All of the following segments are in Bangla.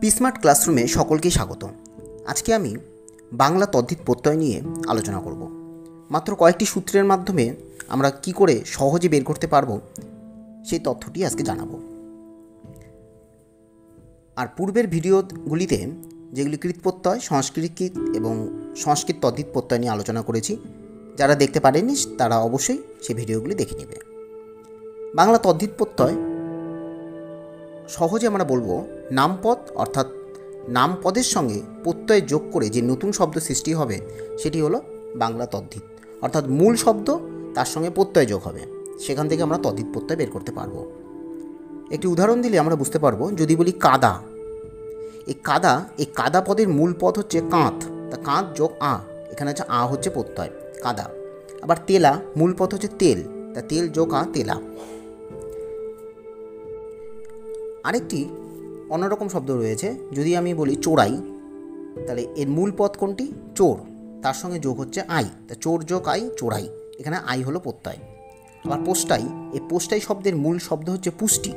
পিসমার্ট ক্লাসরুমে সকলকেই স্বাগত। আজকে আমি বাংলা তদ্ধিত প্রত্যয় নিয়ে আলোচনা করব। মাত্র কয়েকটি সূত্রের মাধ্যমে আমরা কি করে সহজে বের করতে পারবো সেই তথ্যটি আজকে জানাবো। আর পূর্বের ভিডিওগুলিতে যেগুলি কৃত প্রত্যয়, সংস্কৃত এবং সংস্কৃত তদ্ধিত প্রত্যয় নিয়ে আলোচনা করেছি, যারা দেখতে পারেননি তারা অবশ্যই সেই ভিডিওগুলি দেখে নেবে। বাংলা তদ্ধিত প্রত্যয় সহজে আমরা বলবো নামপদ, অর্থাৎ নামপদের সঙ্গে প্রত্যয় যোগ করে যে নতুন শব্দ সৃষ্টি হবে সেটি হলো বাংলা তদ্ধিত। অর্থাৎ মূল শব্দ তার সঙ্গে প্রত্যয় যোগ হবে, সেখান থেকে আমরা তদ্ধিত প্রত্যয় বের করতে পারবো। একটি উদাহরণ দিলে আমরা বুঝতে পারবো। যদি বলি কাদা, এই কাদা পদের মূল পদ হচ্ছে কাঁধ, তা কাঁধ যোগ আ, এখানে হচ্ছে আ হচ্ছে প্রত্যয় কাদা। আবার তেলা, মূল পদ হচ্ছে তেল, তা তেল যোগ আ তেলা। আরেকটি অন্যরকম শব্দ রয়েছে। যদি আমি বলি চোরাই, তাহলে এর মূল পদ কোনটি? চোর, তার সঙ্গে যোগ হচ্ছে আই, তা চোর যোগ আই চোরাই, এখানে আই হলো প্রত্যয়। আবার পোস্টাই, এই পোস্টাই শব্দের মূল শব্দ হচ্ছে পুষ্টি,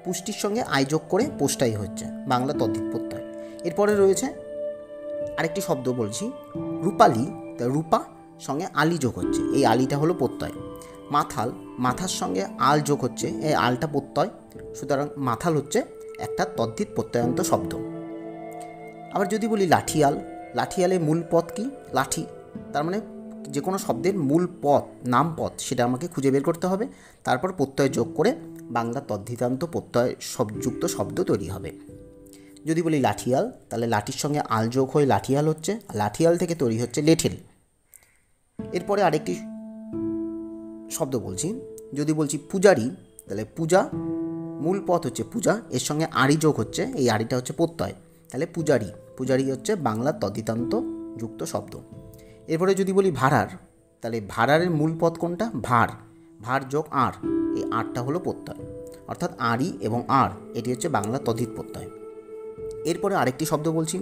পুষ্টির সঙ্গে আই যোগ করে পোস্টাই হচ্ছে বাংলা তদ্ধিত প্রত্যয়। এরপরে রয়েছে আরেকটি শব্দ বলছি রূপালি, তা রূপা সঙ্গে আলি যোগ হচ্ছে, এই আলিটা হলো প্রত্যয়। মাথাল, মাথার সঙ্গে আল যোগ হচ্ছে, এই আলটা প্রত্যয়, সুতরাং মাথাল হচ্ছে একটা তদ্ধিত প্রত্যয়ান্ত শব্দ। আবার যদি বলি লাঠিয়াল, লাঠিয়ালের মূল পদ কি? লাঠি, তার মানে যে কোনো শব্দের মূল পদ, নাম পদ, সেটা আমাকে খুঁজে বের করতে হবে, তারপর প্রত্যয় যোগ করে বাংলা তদ্ধিতান্ত প্রত্যয় যুক্ত শব্দ তৈরি হবে। যদি বলি লাঠিয়াল, তাহলে লাঠির সঙ্গে আল যোগ হয়ে লাঠিয়াল হচ্ছে, লাঠিয়াল থেকে তৈরি হচ্ছে লেঠেল। এরপরে আরেকটি শব্দ বলছি। যদি বলছি পূজারি, তাহলে পূজা মূল পদ হচ্ছে পূজা, এর সঙ্গে আড়ি যোগ হচ্ছে, এই আড়িটা হচ্ছে প্রত্যয়, তাহলে পূজারি, পূজারি হচ্ছে বাংলা তদ্ধিতান্ত যুক্ত শব্দ। এরপরে যদি বলি ভাড়ার, তাহলে ভাড়ারের মূল পদ কোনটা? ভার, ভার যোগ আর, এই আরটা হলো প্রত্যয়, অর্থাৎ আড়ি এবং আর, এটি হচ্ছে বাংলা তদ্ধিত প্রত্যয়। এরপরে আরেকটি শব্দ বলছি।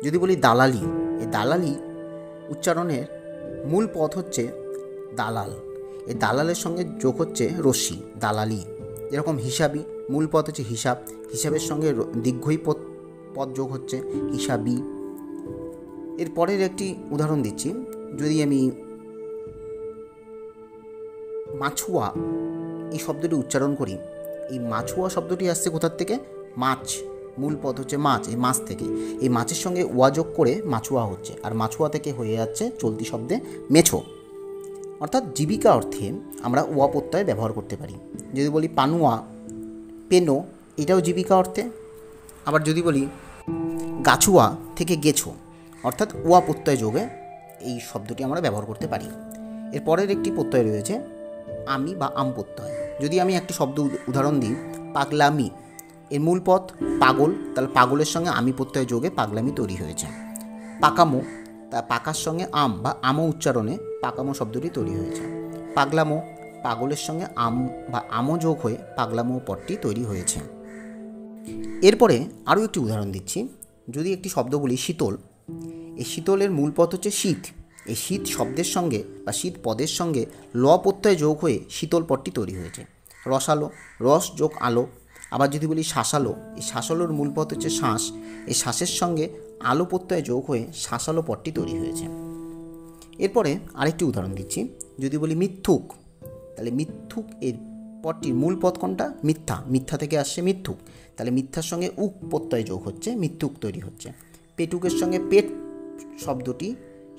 যদি বলি দালালি, এই দালালি উচ্চারণের মূল পদ হচ্ছে দালাল, এই দালালের সঙ্গে যোগ হচ্ছে রশ্মি, দালালি। যেরকম হিসাবি, মূল পদ হচ্ছে হিসাব, হিসাবের সঙ্গে দীর্ঘই পদ যোগ হচ্ছে হিসাবি। এরপরের একটি উদাহরণ দিচ্ছি। যদি আমি মাছুয়া এই শব্দটি উচ্চারণ করি, এই মাছুয়া শব্দটি আসছে কোথার থেকে? মাছ, মূল পদ হচ্ছে মাছ, এই মাছ থেকে, এই মাছের সঙ্গে ওয়া যোগ করে মাছুয়া হচ্ছে, আর মাছুয়া থেকে হয়ে যাচ্ছে চলতি শব্দে মেছো। অর্থাৎ জীবিকা অর্থে আমরা ওয়া প্রত্যয় ব্যবহার করতে পারি। যদি বলি পানুয়া, পেনো, এটাও জীবিকা অর্থে। আবার যদি বলি গাছুয়া থেকে গেছো, অর্থাৎ ওয়া প্রত্যয় যোগে এই শব্দটি আমরা ব্যবহার করতে পারি। এরপরের একটি প্রত্যয় রয়েছে আমি বা আম প্রত্যয়। যদি আমি একটি শব্দ উদাহরণ দিই, পাগলামি, এর মূল পদ পাগল, তাহলে পাগলের সঙ্গে আমি প্রত্যয় যোগে পাগলামি তৈরি হয়েছে। পাকামো, তা পাকার সঙ্গে আম বা আমো উচ্চারণে পাকামো শব্দটি তৈরি হয়েছে। পাগলামো, পাগলের সঙ্গে আম বা আমো যোগ হয়ে পাগলামো পদটি তৈরি হয়েছে। এরপরে আরও একটি উদাহরণ দিচ্ছি। যদি একটি শব্দ বলি শীতল, এই শীতলের মূল পদ হচ্ছে শীত, এই শীত শব্দের সঙ্গে বা শীত পদের সঙ্গে ল প্রত্যয় যোগ হয়ে শীতল পদটি তৈরি হয়েছে। রসালো, রস যোগ আলো। আবার যদি বলি শাঁসালো, এই শাঁসালোর মূল পদ হচ্ছে শ্বাস, এই শ্বাসের সঙ্গে আলো প্রত্যয় যোগ হয়ে শাঁসালো পদটি তৈরি হয়েছে। এরপরে আরেকটি উদাহরণ দিচ্ছি। যদি বলি মিথ্যুক, তাহলে মিথ্যুক এর পদটির মূল পদ কোনটা? মিথ্যা, মিথ্যা থেকে আসছে মিথ্যুক, তাহলে মিথ্যার সঙ্গে উক প্রত্যয় যোগ হচ্ছে, মিথ্যুক তৈরি হচ্ছে। পেটুকের সঙ্গে পেট শব্দটি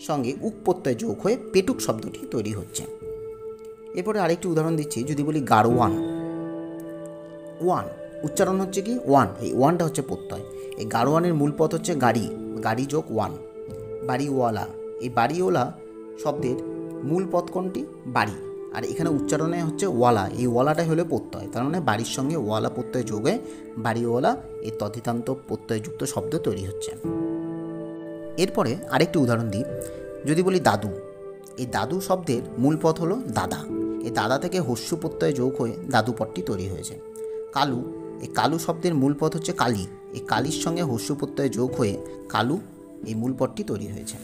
সঙ্গে উক প্রত্যয় যোগ হয়ে পেটুক শব্দটি তৈরি হচ্ছে। এরপরে আরেকটি উদাহরণ দিচ্ছি। যদি বলি গাড়োয়ান, ওয়ান উচ্চারণ হচ্ছে কি? ওয়ান, এই ওয়ানটা হচ্ছে প্রত্যয়। এই গাড়োয়ানের মূল পদ হচ্ছে গাড়ি, গাড়ি যোগ ওয়ান। বাড়িওয়ালা, এই বাড়িওয়ালা শব্দের মূল পদ কোনটি? বাড়ি, আর এখানে উচ্চারণে হচ্ছে ওয়ালা, এই ওয়ালাটাই হলো প্রত্যয়, তার মানে বাড়ির সঙ্গে ওয়ালা প্রত্যয় যোগে বাড়িওয়ালা এই তদ্ধিতান্ত প্রত্যয়যুক্ত শব্দ তৈরি হচ্ছে। এরপরে আরেকটি উদাহরণ দিই। যদি বলি দাদু, এই দাদু শব্দের মূল পদ হলো দাদা, এই দাদা থেকে হস্যু প্রত্যয় যোগ হয়ে দাদু পদটি তৈরি হয়েছে। কালু, এই কালু শব্দের মূল পদ হচ্ছে কালী, এই কালীর সঙ্গে হস্যু প্রত্যয় যোগ হয়ে কালু এই মূল পদটি তৈরি হয়েছে।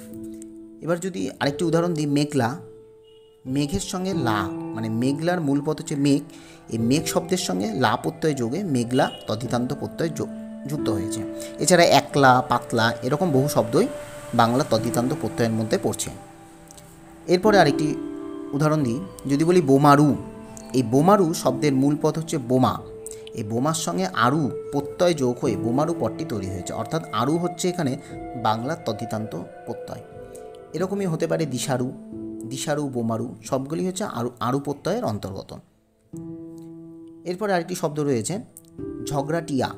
এবার যদি আরেকটি উদাহরণ দিই, মেঘলা, মেঘের সঙ্গে লা, মানে মেঘলার মূল পদ হচ্ছে মেঘ, এই মেঘ শব্দের সঙ্গে লা প্রত্যয় যোগে মেঘলা তদ্ধিতান্ত প্রত্যয় যুক্ত হয়েছে। এছাড়া একলা, পাতলা এরকম বহু শব্দই বাংলা তদ্ধিতান্ত প্রত্যয়ের মধ্যে পড়ছে। এরপরে আরেকটি উদাহরণ দিই, যদি বলি বোমারু, এই বোমারু শব্দের মূল পদ হচ্ছে বোমা। এই বোমার সঙ্গে আরু প্রত্যয় যোগ হয়ে বোমারু পদটি তৈরি হয়েছে, অর্থাৎ আরু হচ্ছে এখানে বাংলার তদ্ধিতান্ত প্রত্যয়। এরকমই হতে পারে দিশারু, দিশারু, বোমারু সবগুলি হচ্ছে আরু প্রত্যয়ের অন্তর্গত। এরপরে আরেকটি শব্দ রয়েছে ঝগড়াটিয়া,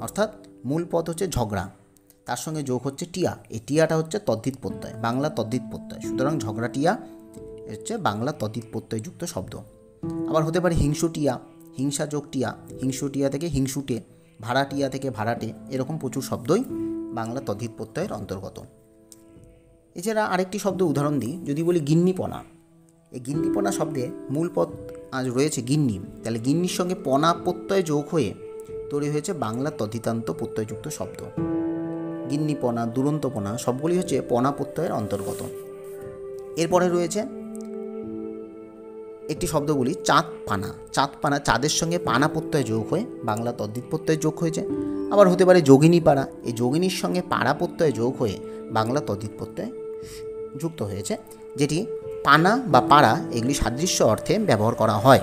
অর্থাৎ মূল পদ হচ্ছে ঝগড়া, তার সঙ্গে যোগ হচ্ছে টিয়া। এই টিয়াটা হচ্ছে তদ্ধিত প্রত্যয়, বাংলা তদ্ধিত প্রত্যয়, সুতরাং ঝগড়াটিয়া হচ্ছে বাংলা তদ্ধিত প্রত্যয়যুক্ত শব্দ। আবার হতে পারে হিংসুটিয়া, হিংসা যোগ টিয়া, হিংসুটিয়া থেকে হিংসুটে, ভাড়াটিয়া থেকে ভাড়াটে, এরকম প্রচুর শব্দই বাংলা তদ্ধিত প্রত্যয়ের অন্তর্গত। এছাড়া আরেকটি শব্দ উদাহরণ দিই, যদি বলি গিন্নিপনা, এই গিন্নিপনা শব্দে মূল পদ আজ রয়েছে গিন্নি, তাহলে গিন্নির সঙ্গে পনা প্রত্যয় যোগ হয়ে তৈরি হয়েছে বাংলা তদ্ধিতান্ত প্রত্যয়যুক্ত শব্দ। গিন্নিপনা, দুরন্তপনা সবগুলি হচ্ছে পনা প্রত্যয়ের অন্তর্গত। এরপরে রয়েছে একটি শব্দ বলি চাঁদ পানা, চাঁদ পানা চাঁদের সঙ্গে পানা প্রত্যয় যোগ হয়ে বাংলা তদ্ধিত প্রত্যয় যোগ হয়েছে। আবার হতে পারে যোগিনী পাড়া, এই যোগিনীর সঙ্গে পাড়া প্রত্যয় যোগ হয়ে বাংলা তদ্ধিত প্রত্যয় যুক্ত হয়েছে, যেটি পানা বা পাড়া এগুলি সাদৃশ্য অর্থে ব্যবহার করা হয়।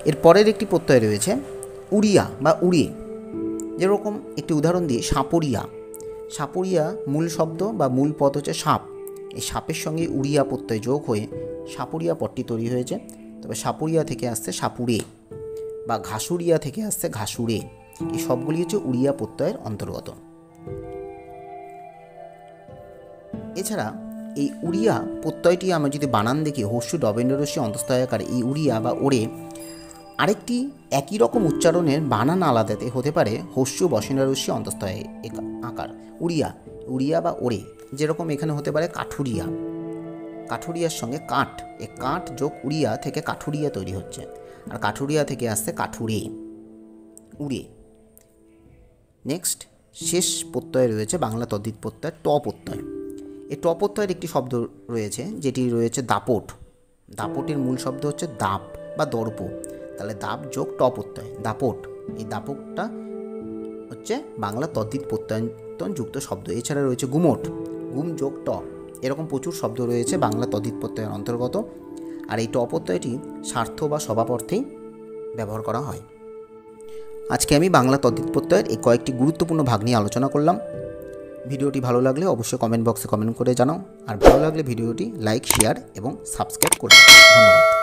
এর পরের একটি প্রত্যয় রয়েছে উড়িয়া বা উড়িয়ে, যেরকম একটি উদাহরণ দিয়ে সাপড়িয়া, সাপড়িয়া মূল শব্দ বা মূল পদ হচ্ছে সাপ, এই সাপের সঙ্গে উড়িয়া প্রত্যয় যোগ হয়ে সাপুরিয়া পদটি তৈরি হয়েছে। তবে সাপুরিয়া থেকে আসছে সাপুরে, বা ঘাসুরিয়া থেকে আসছে ঘাসুরে, এই সবগুলি হচ্ছে উড়িয়া প্রত্যয়ের অন্তর্গত। এছাড়া এই উড়িয়া প্রত্যয়টি আমরা যদি বানান দেখি, হস্যু ডবেন্দ্রস্যি অন্তস্থয়াকার, এই উড়িয়া বা ওরে আরেকটি একই রকম উচ্চারণের বানান আলাদাতে হতে পারে হস্যু বসেন্দ্রস্যি অন্তস্থয় আকার, উড়িয়া, উড়িয়া বা ওরে, যেরকম এখানে হতে পারে কাঠুরিয়া, কাঠুরিয়ার সঙ্গে কাঠ, এ কাঠ যোগ উড়িয়া থেকে কাঠুরিয়া তৈরি হচ্ছে, আর কাঠুরিয়া থেকে আসছে কাঠুরে, উড়ে। নেক্সট শেষ প্রত্যয় রয়েছে বাংলা তদ্ধিত প্রত্যয় ট প্রত্যয়। এই ট প্রত্যয়ের একটি শব্দ রয়েছে যেটি রয়েছে দাপট, দাপটের মূল শব্দ হচ্ছে দাপ বা দর্প, তাহলে দাপ যোগ ট প্রত্যয় দাপট, এই দাপটটা হচ্ছে বাংলা তদ্ধিত প্রত্যয়ন্তন যুক্ত শব্দ। এছাড়া রয়েছে গুমট, গুম যোগ ট, এরকম প্রচুর শব্দ রয়েছে বাংলা তদ্ধিত প্রত্যয়ের অন্তর্গত। আর এই ট প্রত্যয়টি স্বার্থ বা স্বভাব অর্থেই ব্যবহার করা হয়। আজকে আমি বাংলা তদ্ধিত প্রত্যয়ের এই কয়েকটি গুরুত্বপূর্ণ ভাগ নিয়ে আলোচনা করলাম। ভিডিওটি ভালো লাগলে অবশ্যই কমেন্ট বক্সে কমেন্ট করে জানাও, আর ভালো লাগলে ভিডিওটি লাইক, শেয়ার এবং সাবস্ক্রাইব করে দাও। ধন্যবাদ।